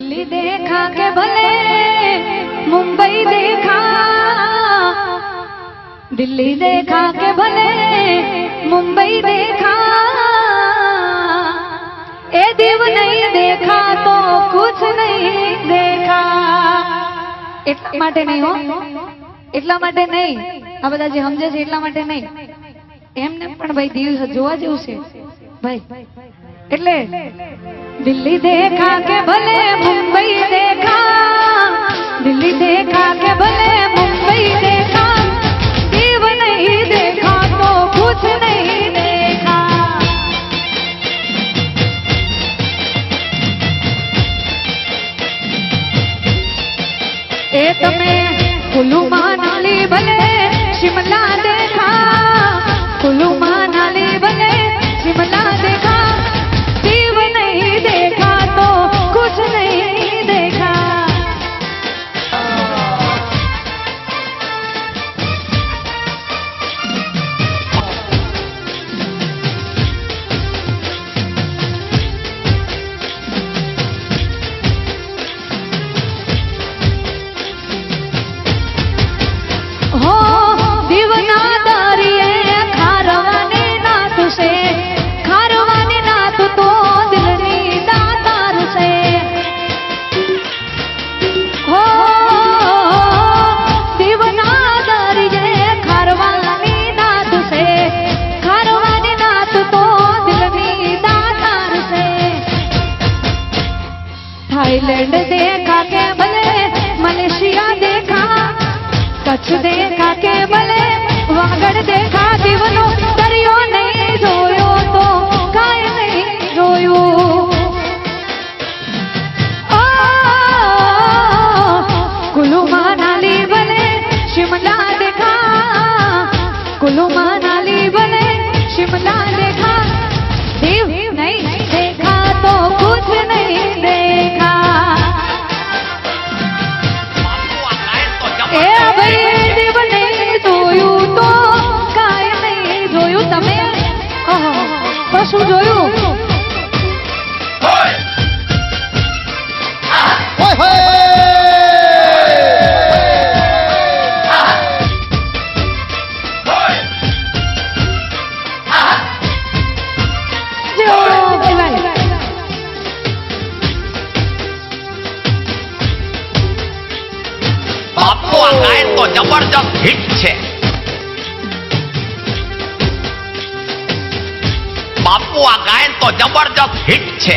दिल्ली देखा के भले मुंबई देखा, दिल्ली देखा के भले मुंबई देखा, ए दिव नहीं देखा तो कुछ नहीं देखा। એટલા માટે નહીં હો, એટલા માટે નહીં, આ બધા જે સમજે છે એટલા માટે નહીં, એમને પણ ભાઈ દિલ જોવા જેવું છે ભાઈ। એટલે दिल्ली देखा के भले मुंबई देखा, दिल्ली देखा के भले मुंबई देखा, दिव नहीं देखा तो कुछ नहीं देखा। ए तमे कुल्लू मनाली भले शिमला देखा, कुल्लू मनाली भले शिमला देखा, दिव नहीं देखा तो कुछ नहीं देखा। हो दीवना दारिये खारवाने नाथ से, खारवाने नाथ तो दिलनी दातार से। हो दीवना दारिये खारवाने नाथ से, खारवाने नाथ तो दिलनी दातार से। थाईलैंड देखा के भले मलेशिया देखा, कच्छ देखा के भले वागड़ देखा, दीवनो दरियो नहीं जोयो तो काय नहीं जोयो। कुल्लू मनाली भले शिमला देखा, कुल्लू मनाली भले शिमला देखा, दिव नहीं देखा तो कुछ नहीं देखा। ए भाई दिव नहीं जोयू तो काय नहीं जोयू, तमे कशु जोयू? બાપુ આ ગાયન તો જબરજસ્ત હિટ છે, બાપુ આ ગાયન તો જબરજસ્ત હિટ છે।